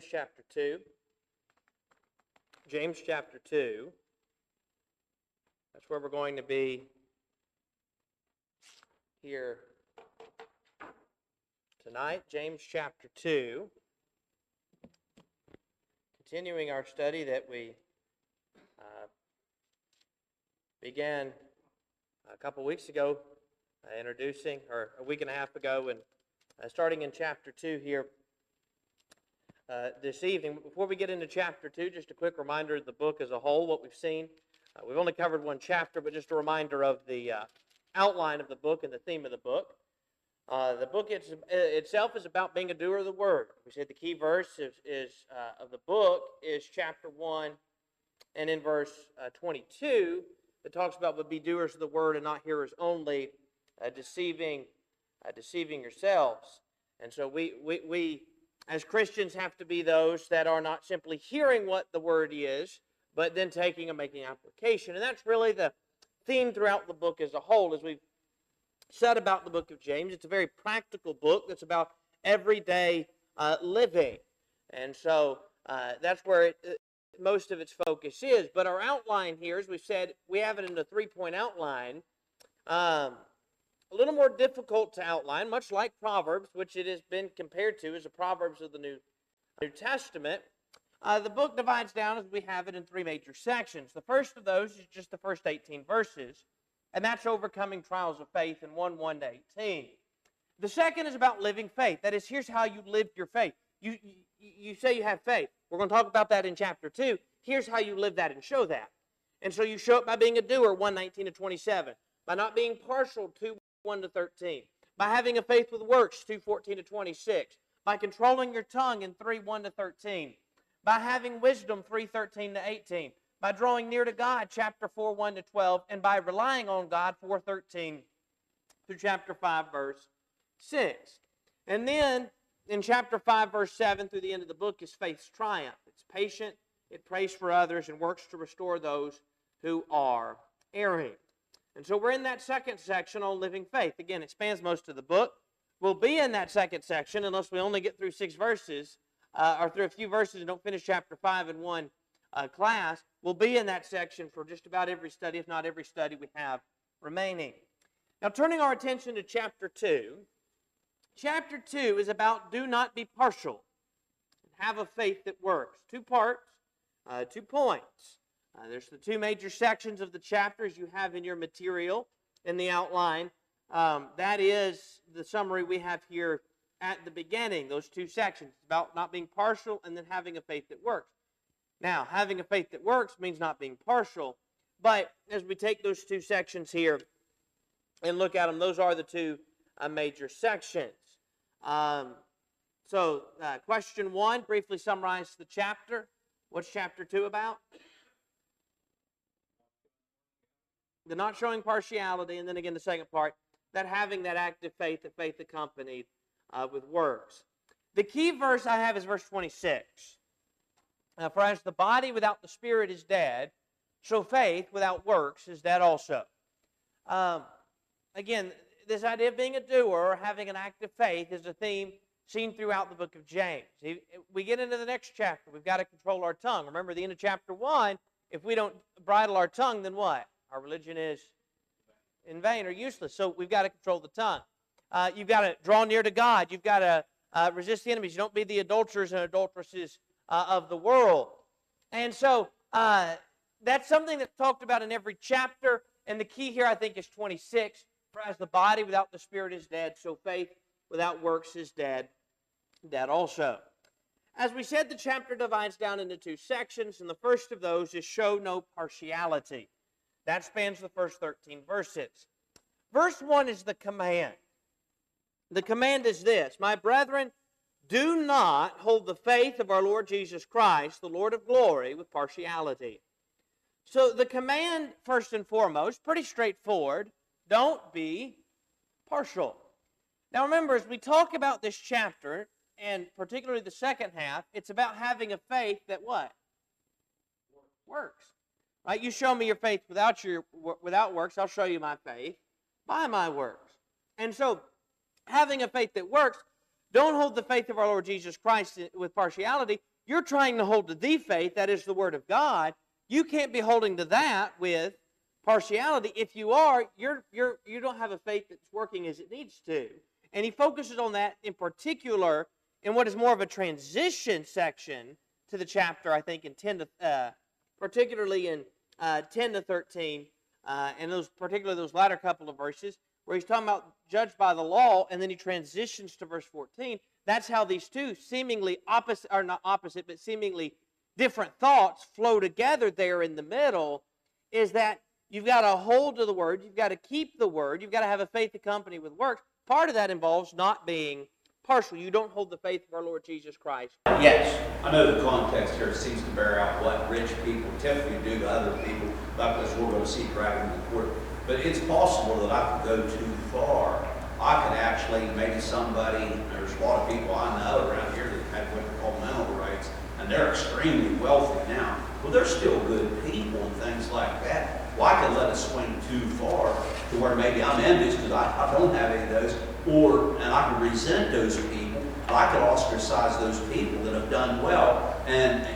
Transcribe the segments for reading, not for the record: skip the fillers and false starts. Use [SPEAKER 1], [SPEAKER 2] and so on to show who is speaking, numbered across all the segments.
[SPEAKER 1] James chapter 2. James chapter 2. That's where we're going to be here tonight. James chapter 2. Continuing our study that we began a couple weeks ago, introducing, or a week and a half ago, and starting in chapter 2 here this evening. Before we get into chapter 2, just a quick reminder of the book as a whole, what we've seen. We've only covered one chapter, but just a reminder of the outline of the book and the theme of the book. The book itself is about being a doer of the word. We said the key verse of the book is chapter 1, and in verse 22, it talks about but be doers of the word and not hearers only, deceiving yourselves. And so we as Christians have to be those that are not simply hearing what the word is, but then taking and making application. And that's really the theme throughout the book as a whole. As we've said about the book of James, it's a very practical book that's about everyday living. And so that's where most of its focus is. But our outline here, as we've said, we have it in a 3-point outline. A little more difficult to outline, much like Proverbs, which it has been compared to as the Proverbs of the New Testament. The book divides down, as we have it, in 3 major sections. The first of those is just the first 18 verses, and that's overcoming trials of faith in 1 to 18. The second is about living faith. That is, here's how you live your faith. You say you have faith. We're going to talk about that in chapter 2. Here's how you live that and show that. And so you show it by being a doer, 1:19 to 27. By not being partial, 2:1 to 13. By having a faith with works, 2:14 to 26. By controlling your tongue in 3:1 to 13. By having wisdom, 3:13 to 18. By drawing near to God, chapter 4:1 to 12. And by relying on God, 4:13 through chapter 5, verse 6. And then in chapter 5, verse 7 through the end of the book is faith's triumph. It's patient, it prays for others, and works to restore those who are erring. And so we're in that second section on living faith. Again, it spans most of the book. We'll be in that second section unless we only get through 6 verses, or through a few verses and don't finish chapter 5 in one class. We'll be in that section for just about every study, if not every study we have remaining. Now, turning our attention to chapter 2. Chapter 2 is about do not be partial. Have a faith that works. 2 parts, 2 points. There's the 2 major sections of the chapters you have in your material in the outline. That is the summary we have here at the beginning, those 2 sections. It's about not being partial and then having a faith that works. Now, having a faith that works means not being partial, but as we take those 2 sections here and look at them, those are the 2 major sections. Question 1, briefly summarize the chapter. What's chapter 2 about? The not showing partiality, and then again the second part, that having that active faith, that faith accompanied with works. The key verse I have is verse 26. For as the body without the spirit is dead, so faith without works is dead also. Again, this idea of being a doer or having an active faith is a theme seen throughout the book of James. We get into the next chapter. We've got to control our tongue. Remember, at the end of chapter 1, if we don't bridle our tongue, then what? Our religion is in vain or useless. So we've got to control the tongue. You've got to draw near to God. You've got to resist the enemies. You don't be the adulterers and adulteresses of the world. And so that's something that's talked about in every chapter. And the key here, I think, is 26. For as the body without the spirit is dead, so faith without works is dead also. As we said, the chapter divides down into 2 sections, and the first of those is show no partiality. That spans the first 13 verses. Verse 1 is the command. The command is this: my brethren, do not hold the faith of our Lord Jesus Christ, the Lord of glory, with partiality. So the command, first and foremost, pretty straightforward. Don't be partial. Now remember, as we talk about this chapter, and particularly the second half, it's about having a faith that what? Works. Right? You show me your faith without works, I'll show you my faith by my works. And so, having a faith that works, don't hold the faith of our Lord Jesus Christ with partiality, you're trying to hold to the faith, that is the Word of God. You can't be holding to that with partiality. If you are, you don't have a faith that's working as it needs to. And he focuses on that in particular in what is more of a transition section to the chapter, I think, in particularly in 10 to 13, and particularly those latter couple of verses, where he's talking about judged by the law, and then he transitions to verse 14. That's how these two seemingly opposite, or not opposite, but seemingly different thoughts flow together there in the middle, is that you've got to hold to the Word, you've got to keep the Word, you've got to have a faith accompanied with works. Part of that involves not being partial. You don't hold the faith of our Lord Jesus Christ.
[SPEAKER 2] Yes, I know the context here seems to bear out what rich people typically do to other people, like this we're going to see dragging the court. But it's possible that I could go too far. I could actually, maybe somebody, there's a lot of people I know around here that have what they call mental rights, and they're extremely wealthy now. Well, they're still good people and things like that. Well, I could let it swing too far to where maybe I'm envious because I don't have any of those, and I can resent those people, but I could ostracize those people that have done well. And,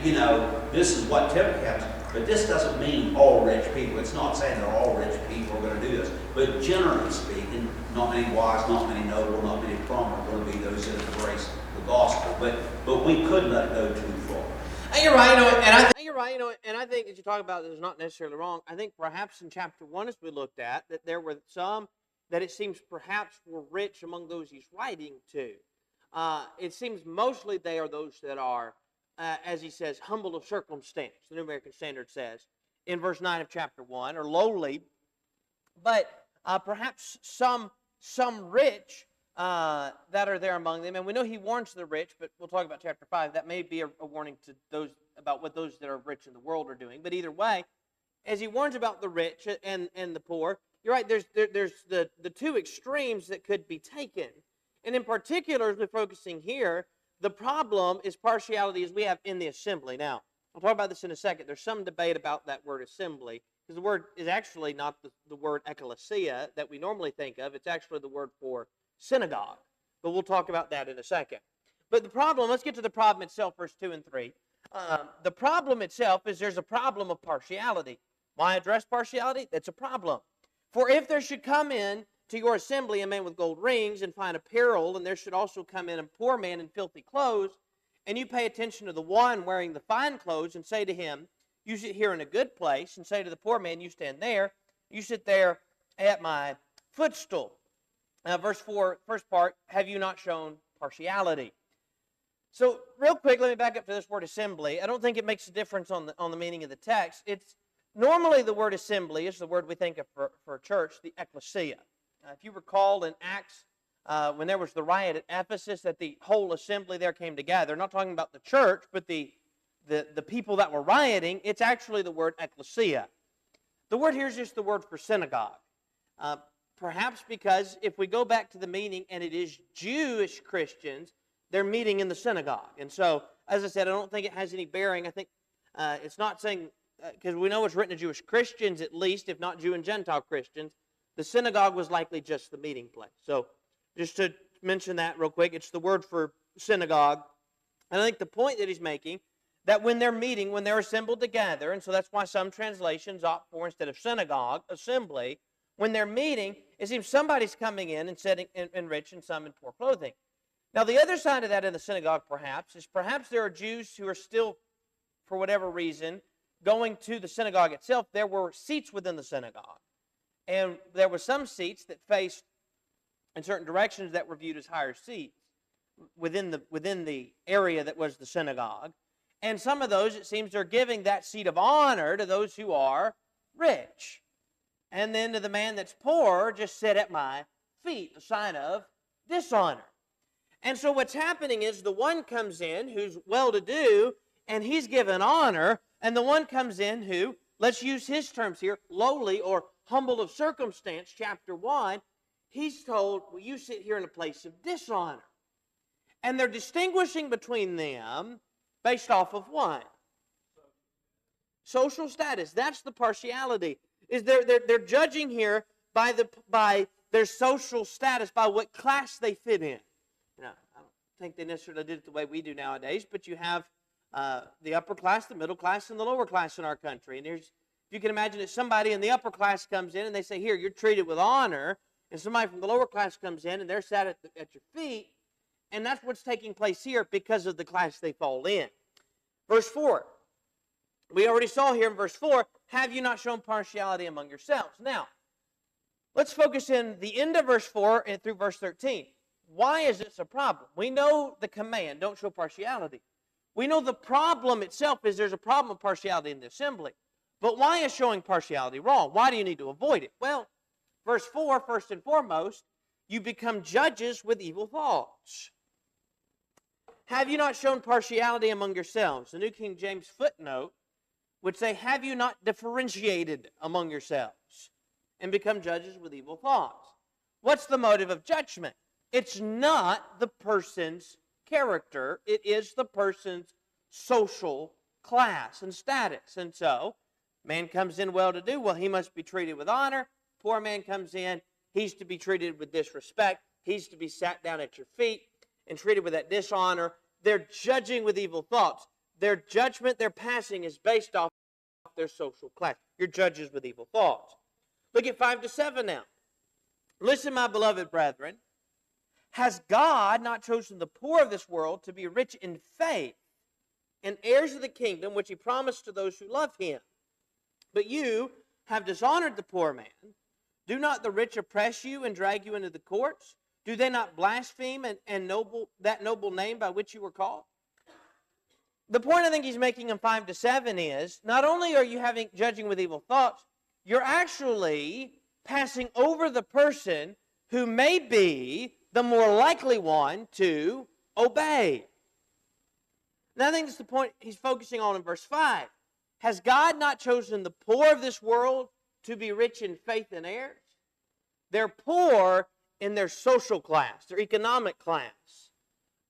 [SPEAKER 2] this is what typically happens. But this doesn't mean all rich people. It's not saying that all rich people are going to do this. But generally speaking, not many wise, not many noble, not many prominent are going to be those that embrace the gospel. But we could let it go too far.
[SPEAKER 1] And you're right, and I think as you talk about this is not necessarily wrong. I think perhaps in chapter 1, as we looked at, that there were some that it seems perhaps were rich among those he's writing to. It seems mostly they are those that are, as he says, humble of circumstance, the New American Standard says, in verse 9 of chapter 1, or lowly, but perhaps some rich that are there among them. And we know he warns the rich, but we'll talk about chapter 5. That may be a warning to those about what those that are rich in the world are doing. But either way, as he warns about the rich and the poor, you're right, there's the two extremes that could be taken. And in particular, as we're focusing here, the problem is partiality as we have in the assembly. Now, I'll talk about this in a second. There's some debate about that word assembly, because the word is actually not the word ecclesia that we normally think of. It's actually the word for synagogue. But we'll talk about that in a second. But the problem, let's get to the problem itself, verse 2 and 3. The problem itself is there's a problem of partiality. Why address partiality? That's a problem. For if there should come in to your assembly a man with gold rings and fine apparel, and there should also come in a poor man in filthy clothes, and you pay attention to the one wearing the fine clothes, and say to him, you sit here in a good place, and say to the poor man, you stand there, you sit there at my footstool. Verse 4, first part, have you not shown partiality? So real quick, let me back up to this word assembly. I don't think it makes a difference on the meaning of the text. It's normally the word assembly is the word we think of for a church, the ecclesia. If you recall in Acts, when there was the riot at Ephesus, that the whole assembly there came together. Not talking about the church, but the people that were rioting. It's actually the word ecclesia. The word here is just the word for synagogue. Perhaps because if we go back to the meaning, and it is Jewish Christians, they're meeting in the synagogue. And so, as I said, I don't think it has any bearing. I think it's not saying, because we know it's written to Jewish Christians at least, if not Jew and Gentile Christians. The synagogue was likely just the meeting place. So just to mention that real quick, it's the word for synagogue. And I think the point that he's making, that when they're meeting, when they're assembled together, and so that's why some translations opt for, instead of synagogue, assembly, when they're meeting, it seems somebody's coming in and sitting in rich and some in poor clothing. Now the other side of that in the synagogue perhaps there are Jews who are still, for whatever reason, going to the synagogue itself. There were seats within the synagogue. And there were some seats that faced in certain directions that were viewed as higher seats within the area that was the synagogue. And some of those, it seems, are giving that seat of honor to those who are rich. And then to the man that's poor, just sit at my feet, a sign of dishonor. And so what's happening is the one comes in who's well-to-do, and he's given honor, and the one comes in who, let's use his terms here, lowly or humble of circumstance, chapter 1, he's told, well, you sit here in a place of dishonor. And they're distinguishing between them based off of what? Social status. That's the partiality. Is they're judging here by their social status, by what class they fit in. I don't think they necessarily did it the way we do nowadays, but you have the upper class, the middle class, and the lower class in our country. And if you can imagine that somebody in the upper class comes in and they say, here, you're treated with honor, and somebody from the lower class comes in and they're sat at your feet, and that's what's taking place here because of the class they fall in. Verse 4. We already saw here in verse 4, have you not shown partiality among yourselves? Now, let's focus in the end of verse 4 and through verse 13. Why is this a problem? We know the command, don't show partiality. We know the problem itself is there's a problem of partiality in the assembly. But why is showing partiality wrong? Why do you need to avoid it? Well, verse 4, first and foremost, you become judges with evil thoughts. Have you not shown partiality among yourselves? The New King James footnote would say, have you not differentiated among yourselves and become judges with evil thoughts? What's the motive of judgment? It's not the person's character. It is the person's social class and status. And so, man comes in well-to-do, well, he must be treated with honor. Poor man comes in, he's to be treated with disrespect. He's to be sat down at your feet and treated with that dishonor. They're judging with evil thoughts. Their judgment they're passing is based off their social class. You're judges with evil thoughts. Look at 5-7 now. Listen, my beloved brethren. Has God not chosen the poor of this world to be rich in faith and heirs of the kingdom which he promised to those who love him? But you have dishonored the poor man. Do not the rich oppress you and drag you into the courts? Do they not blaspheme and that noble name by which you were called? The point I think he's making in 5-7 is, not only are you judging with evil thoughts, you're actually passing over the person who may be the more likely one to obey. Now I think that's the point he's focusing on in verse 5. Has God not chosen the poor of this world to be rich in faith and heirs? They're poor in their social class, their economic class.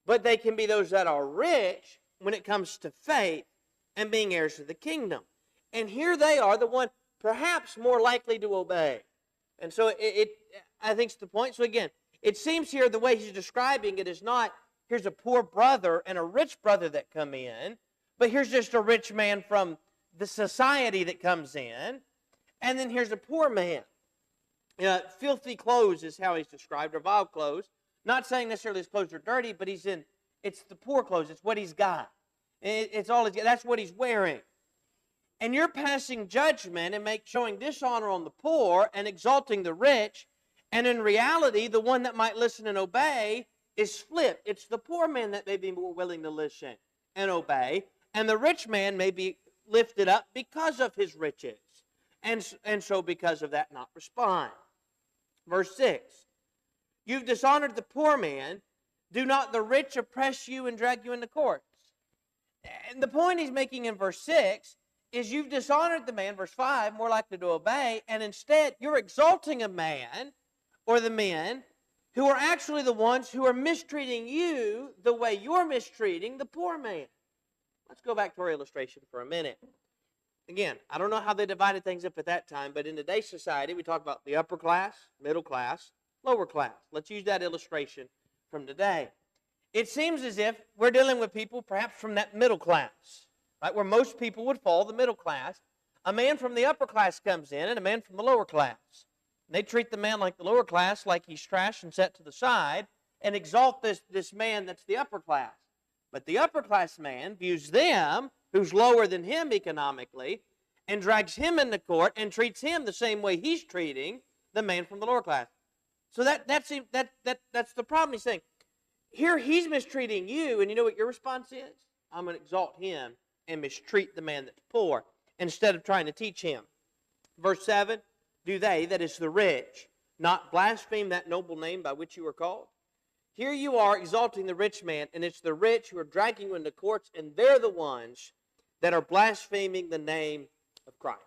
[SPEAKER 1] But they can be those that are rich when it comes to faith and being heirs of the kingdom. And here they are, the one perhaps more likely to obey. And so I think it's the point. So again, it seems here the way he's describing it is not, here's a poor brother and a rich brother that come in, but here's just a rich man from the society that comes in, and then here's a poor man. Filthy clothes is how he's described, or vile clothes. Not saying necessarily his clothes are dirty, but it's the poor clothes. It's what he's got. It's all he's got. That's what he's wearing. And you're passing judgment and showing dishonor on the poor and exalting the rich. And in reality, the one that might listen and obey is flipped. It's the poor man that may be more willing to listen and obey. And the rich man may be lifted up because of his riches. And so because of that, not respond. Verse 6. You've dishonored the poor man. Do not the rich oppress you and drag you into courts? And the point he's making in verse 6 is you've dishonored the man, verse 5, more likely to obey, and instead you're exalting a man or the men who are actually the ones who are mistreating you the way you're mistreating the poor man. Let's go back to our illustration for a minute. Again, I don't know how they divided things up at that time, but in today's society, we talk about the upper class, middle class, lower class. Let's use that illustration from today. It seems as if we're dealing with people perhaps from that middle class, right, where most people would fall, the middle class. A man from the upper class comes in and a man from the lower class. They treat the man like the lower class, like he's trash and set to the side, and exalt this man that's the upper class. But the upper class man views them, who's lower than him economically, and drags him into court and treats him the same way he's treating the man from the lower class. So that's the problem he's saying. Here he's mistreating you, and you know what your response is? I'm going to exalt him and mistreat the man that's poor instead of trying to teach him. Verse 7, do they, that is the rich, not blaspheme that noble name by which you are called? Here you are exalting the rich man, and it's the rich who are dragging you into courts, and they're the ones that are blaspheming the name of Christ.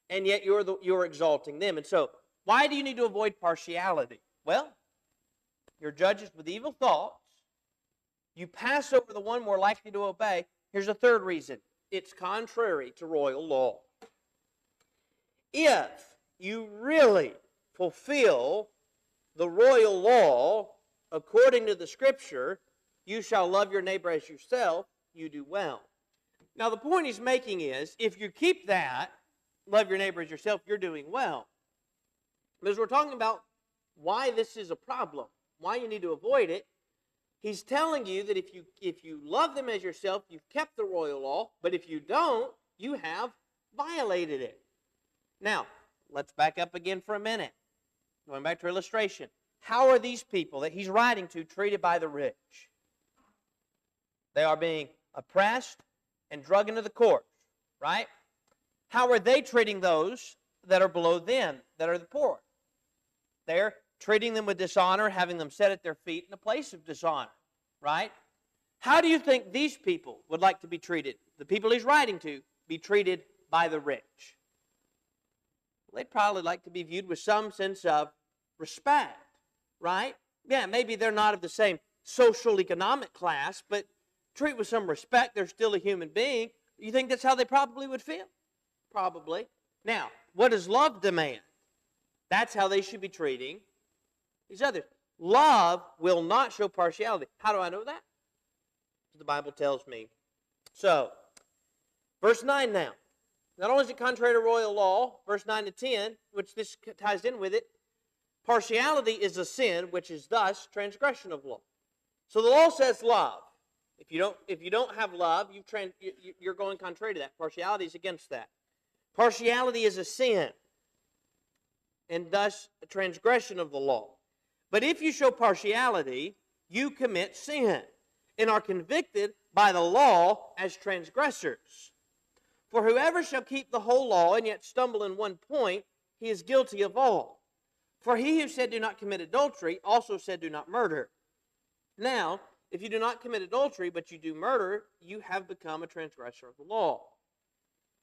[SPEAKER 1] And yet you're exalting them. And so, why do you need to avoid partiality? Well, you're judges with evil thoughts. You pass over the one more likely to obey. Here's a third reason. It's contrary to royal law. If you really fulfill the royal law according to the Scripture, you shall love your neighbor as yourself, you do well. Now, the point he's making is, if you keep that, love your neighbor as yourself, you're doing well. Because we're talking about why this is a problem, why you need to avoid it. He's telling you that if you love them as yourself, you've kept the royal law, but if you don't, you have violated it. Now, let's back up again for a minute. Going back to illustration. How are these people that he's writing to treated by the rich? They are being oppressed and dragged into the courts, right? How are they treating those that are below them, that are the poor? They're treating them with dishonor, having them set at their feet in a place of dishonor, right? How do you think these people would like to be treated, the people he's writing to, be treated by the rich? Well, they'd probably like to be viewed with some sense of respect, right? Yeah, maybe they're not of the same social economic class, but treat with some respect. They're still a human being. You think that's how they probably would feel? Probably. Now, what does love demand? That's how they should be treating these others. Love will not show partiality. How do I know that? The Bible tells me. So, verse 9 now. Not only is it contrary to royal law, verse 9 to 10, which this ties in with it, partiality is a sin, which is thus transgression of law. So the law says love. If you don't have love, you're going contrary to that. Partiality is against that. Partiality is a sin, and thus a transgression of the law. But if you show partiality, you commit sin, and are convicted by the law as transgressors. For whoever shall keep the whole law and yet stumble in one point, he is guilty of all. For he who said, do not commit adultery, also said, do not murder. Now, if you do not commit adultery, but you do murder, you have become a transgressor of the law.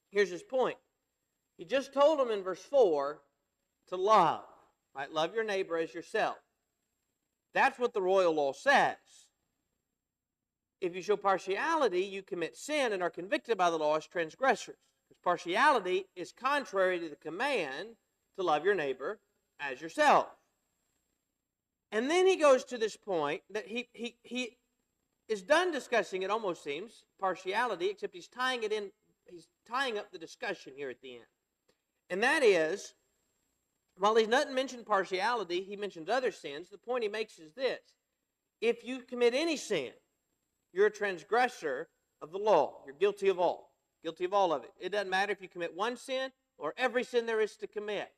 [SPEAKER 1] Here's his point. He just told them in verse 4 to love. Right? Love your neighbor as yourself. That's what the royal law says. If you show partiality, you commit sin and are convicted by the law as transgressors. Because partiality is contrary to the command to love your neighbor as yourself. And then he goes to this point that he is done discussing, it almost seems, partiality, except he's tying it in, he's tying up the discussion here at the end. And that is, while he doesn't mention partiality, he mentions other sins. The point he makes is this. If you commit any sin, you're a transgressor of the law. You're guilty of all. Guilty of all of it. It doesn't matter if you commit one sin or every sin there is to commit.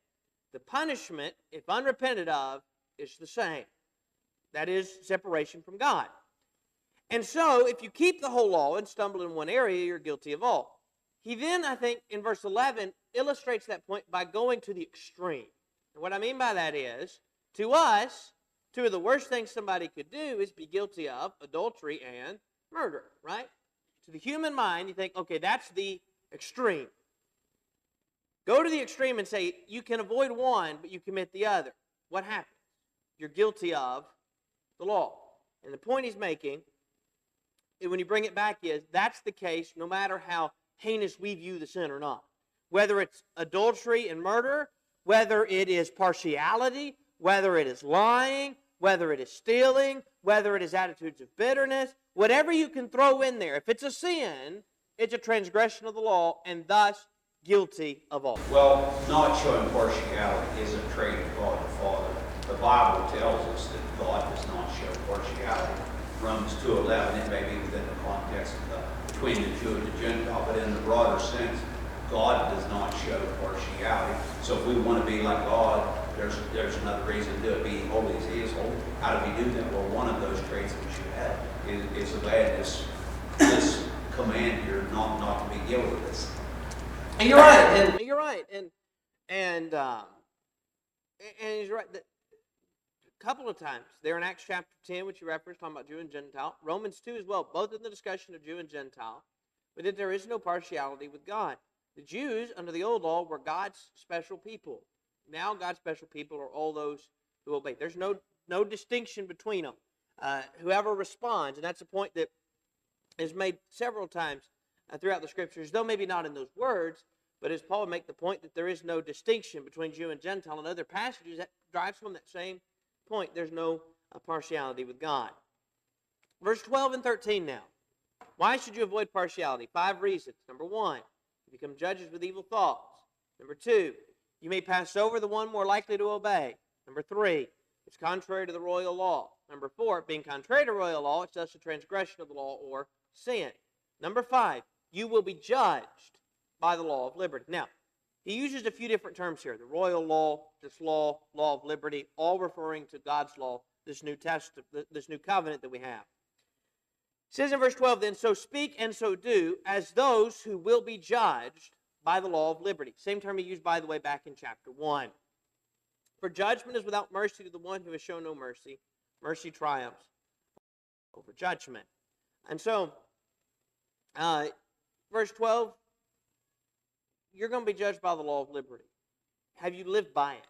[SPEAKER 1] The punishment, if unrepented of, is the same. That is separation from God. And so, if you keep the whole law and stumble in one area, you're guilty of all. He then, I think, in verse 11, illustrates that point by going to the extreme. And what I mean by that is, to us, two of the worst things somebody could do is be guilty of adultery and murder, right? To the human mind, you think, okay, that's the extreme. Go to the extreme and say, you can avoid one, but you commit the other. What happens? You're guilty of the law. And the point he's making, when you bring it back, is that's the case no matter how heinous we view the sin or not. Whether it's adultery and murder, whether it is partiality, whether it is lying, whether it is stealing, whether it is attitudes of bitterness, whatever you can throw in there. If it's a sin, it's a transgression of the law and thus guilty of all.
[SPEAKER 2] Well, not showing partiality is a trait of God the Father. The Bible tells us that God does not show partiality. Romans 2:11, it may be within the context of between the Jew and the Gentile, but in the broader sense, God does not show partiality. So if we want to be like God, there's another reason to do it, being holy as He is holy. How do we do that? Well, one of those traits that we should have is obey this command here, not to be guilty of this.
[SPEAKER 1] And you're right, and you're right, and he's right. A couple of times there in Acts chapter 10, which you referenced, talking about Jew and Gentile. Romans 2 as well, both in the discussion of Jew and Gentile, but that there is no partiality with God. The Jews, under the old law, were God's special people. Now God's special people are all those who obey. There's no distinction between them. Whoever responds, and that's a point that is made several times throughout the Scriptures, though maybe not in those words, but as Paul would make the point that there is no distinction between Jew and Gentile. In other passages, that drives from that same point. There's no partiality with God. Verse 12 and 13 now. Why should you avoid partiality? 5 reasons. Number 1, you become judges with evil thoughts. Number 2, you may pass over the one more likely to obey. Number 3, it's contrary to the royal law. Number 4, being contrary to royal law, it's thus a transgression of the law or sin. Number 5, you will be judged by the law of liberty. Now, he uses a few different terms here. The royal law, this law of liberty, all referring to God's law, this new covenant that we have. It says in verse 12, then, so speak and so do as those who will be judged by the law of liberty. Same term he used, by the way, back in chapter 1. For judgment is without mercy to the one who has shown no mercy. Mercy triumphs over judgment. And so, verse 12, you're going to be judged by the law of liberty. Have you lived by it?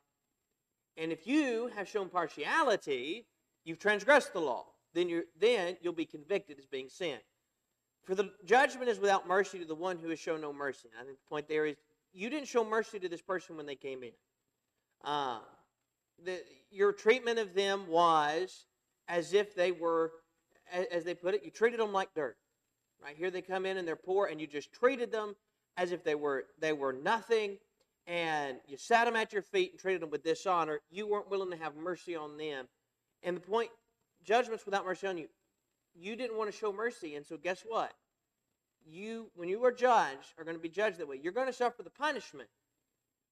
[SPEAKER 1] And if you have shown partiality, you've transgressed the law. Then you'll be convicted as being sin. For the judgment is without mercy to the one who has shown no mercy. I think the point there is you didn't show mercy to this person when they came in. Your treatment of them was as if they were, as they put it, you treated them like dirt. Right here they come in and they're poor, and you just treated them as if they were nothing, and you sat them at your feet and treated them with dishonor. You weren't willing to have mercy on them. And the point, judgment's without mercy on you. You didn't want to show mercy, and so guess what? When you are judged, are going to be judged that way. You're going to suffer the punishment.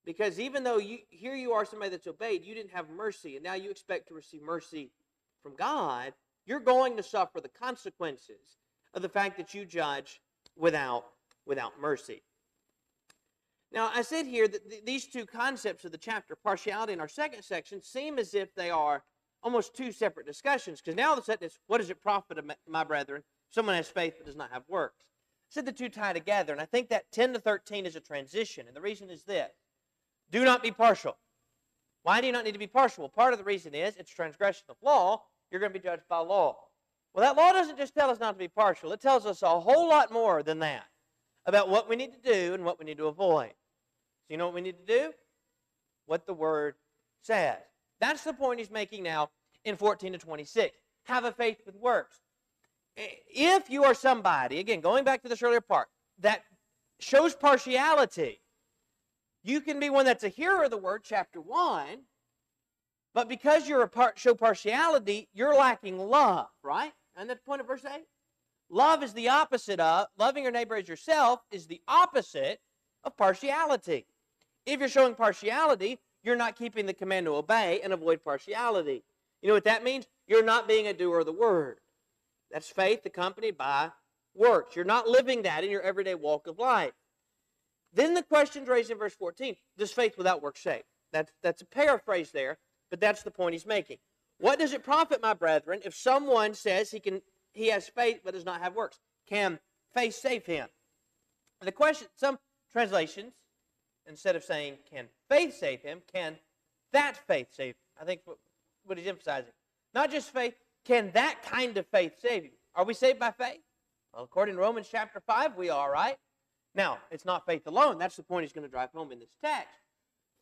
[SPEAKER 1] Because even though here you are somebody that's obeyed, you didn't have mercy, and now you expect to receive mercy from God, you're going to suffer the consequences of the fact that you judge without mercy. Now, I said here that these two concepts of the chapter, partiality and our second section, seem as if they are almost two separate discussions, because now all of a sudden it's, what does it profit, my brethren, if someone has faith but does not have works? I said the two tie together, and I think that 10 to 13 is a transition, and the reason is this. Do not be partial. Why do you not need to be partial? Well, part of the reason is it's transgression of law. You're going to be judged by law. Well, that law doesn't just tell us not to be partial. It tells us a whole lot more than that about what we need to do and what we need to avoid. So you know what we need to do? What the Word says. That's the point he's making now in 14 to 26. Have a faith with works. If you are somebody, again, going back to this earlier part, that shows partiality, you can be one that's a hearer of the Word, chapter 1, but because you're show partiality, you're lacking love, right? And that's the point of verse 8. Love is the opposite of, loving your neighbor as yourself is the opposite of partiality. If you're showing partiality, you're not keeping the command to obey and avoid partiality. You know what that means? You're not being a doer of the Word. That's faith accompanied by works. You're not living that in your everyday walk of life. Then the question's raised in verse 14. Does faith without works save? That's a paraphrase there, but that's the point he's making. What does it profit, my brethren, if someone says he has faith but does not have works? Can faith save him? The question, some translations, instead of saying, can faith save him, can that faith save him? I think what he's emphasizing. Not just faith, can that kind of faith save you? Are we saved by faith? Well, according to Romans chapter 5, we are, right? Now, it's not faith alone. That's the point he's going to drive home in this text.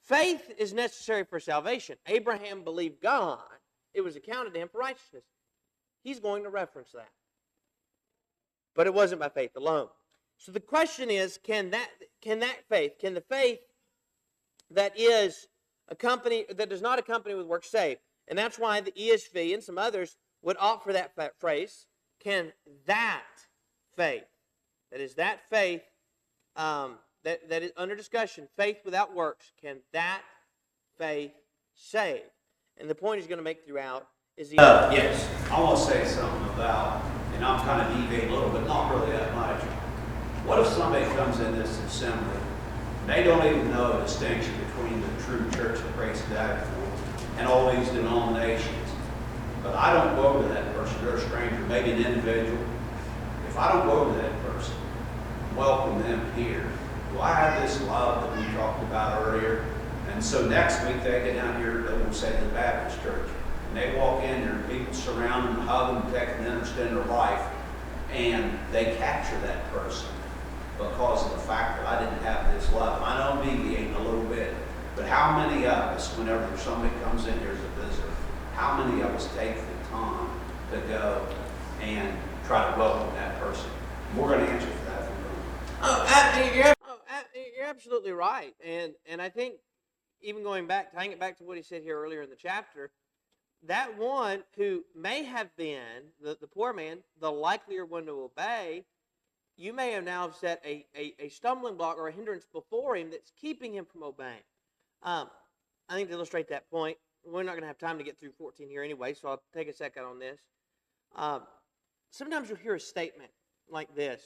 [SPEAKER 1] Faith is necessary for salvation. Abraham believed God. It was accounted to him for righteousness. He's going to reference that. But it wasn't by faith alone. So the question is, can the faith that does not accompany with works save? And that's why the ESV and some others would opt for that phrase. Can that faith, that is that faith that is under discussion, faith without works, can that faith save? And the point he's going to make throughout is
[SPEAKER 2] yes. I want to say something about, and I'm kind of deviating a little bit, not really that much. What if somebody comes in this assembly, they don't even know a distinction between the true church of Christ died for and all these denominations? But I don't go over to that person. They're a stranger, maybe an individual. If I don't go over to that person, welcome them here, do I have this love that we talked about earlier? And so next week they get down here, they will say the Baptist church. And they walk in, there are people surround them, hug them, protect them, understand their life. And they capture that person because of the fact that I didn't have this love. I know I'm deviating a little bit, but how many of us, whenever somebody comes in here as a visitor, how many of us take the time to go and try to welcome that person We're going to answer for that if we don't.
[SPEAKER 1] You're absolutely right. And I think even tying it back to what he said here earlier in the chapter, that one who may have been, the poor man, the likelier one to obey, you may have now set a stumbling block or a hindrance before him that's keeping him from obeying. I think to illustrate that point, we're not going to have time to get through 14 here anyway, so I'll take a second on this. Sometimes you'll hear a statement like this.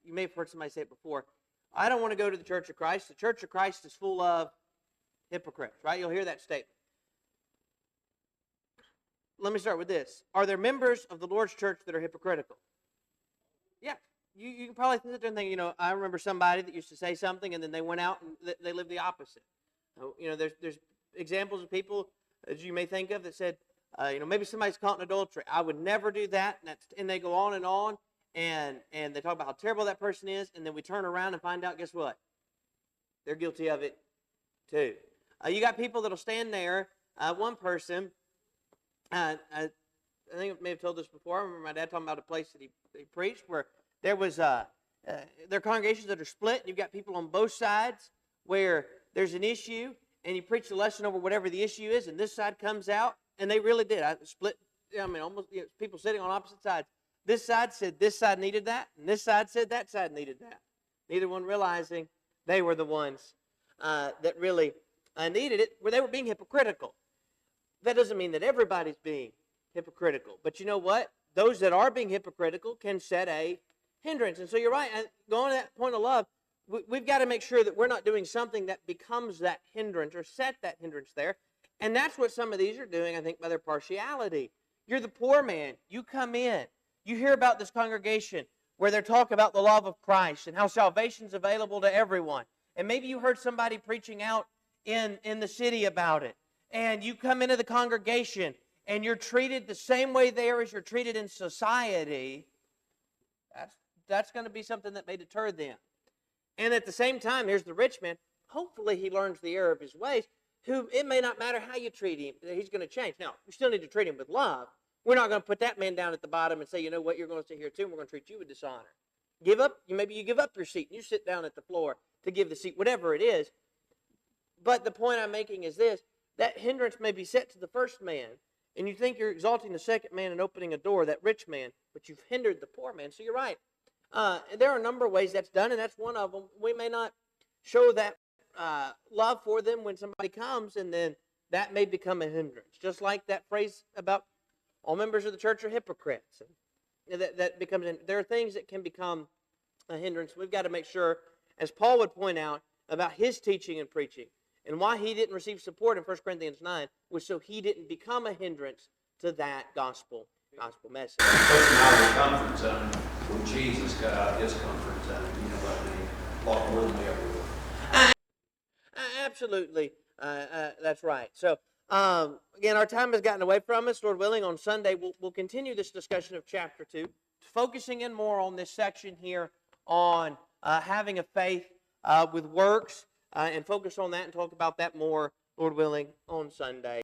[SPEAKER 1] You may have heard somebody say it before. I don't want to go to the Church of Christ. The Church of Christ is full of hypocrites, right? You'll hear that statement. Let me start with this. Are there members of the Lord's church that are hypocritical? Yeah. You can probably sit there and think, I remember somebody that used to say something and then they went out and they lived the opposite. There's examples of people, as you may think of, that said, maybe somebody's caught in adultery. I would never do that. And they go on, and they talk about how terrible that person is, and then we turn around and find out, guess what? They're guilty of it too. You got people that'll stand there. One person, I think I may have told this before. I remember my dad talking about a place that he preached where there was there are congregations that are split. And you've got people on both sides where there's an issue, and you preach the lesson over whatever the issue is, and this side comes out, and they really did. I split. Almost people sitting on opposite sides. This side said this side needed that, and this side said that side needed that. Neither one realizing they were the ones that really needed it, where they were being hypocritical. That doesn't mean that everybody's being hypocritical. But you know what? Those that are being hypocritical can set a hindrance. And so you're right. Going to that point of love, we've got to make sure that we're not doing something that becomes that hindrance or set that hindrance there. And that's what some of these are doing, I think, by their partiality. You're the poor man. You come in. You hear about this congregation where they're talking about the love of Christ and how salvation's available to everyone. And maybe you heard somebody preaching out in the city about it. And you come into the congregation and you're treated the same way there as you're treated in society. That's going to be something that may deter them. And at the same time, here's the rich man. Hopefully he learns the error of his ways. Who it may not matter how you treat him, he's going to change. Now, you still need to treat him with love. We're not going to put that man down at the bottom and say, you know what, you're going to sit here too, and we're going to treat you with dishonor. Maybe you give up your seat, and you sit down at the floor to give the seat, whatever it is. But the point I'm making is this, that hindrance may be set to the first man, and you think you're exalting the second man and opening a door, that rich man, but you've hindered the poor man. So you're right. There are a number of ways that's done, and that's one of them. We may not show that love for them when somebody comes, and then that may become a hindrance. Just like that phrase about all members of the church are hypocrites. And there are things that can become a hindrance. We've got to make sure, as Paul would point out about his teaching and preaching, and why he didn't receive support in 1 Corinthians 9 was so he didn't become a hindrance to that gospel message.
[SPEAKER 2] Pushing out of the comfort zone when Jesus got out of his comfort zone, you know what I mean? Walk willingly everywhere.
[SPEAKER 1] Absolutely, that's right. So, again, our time has gotten away from us. Lord willing, on Sunday, we'll continue this discussion of chapter 2, focusing in more on this section here on having a faith with works, and focus on that and talk about that more, Lord willing, on Sunday.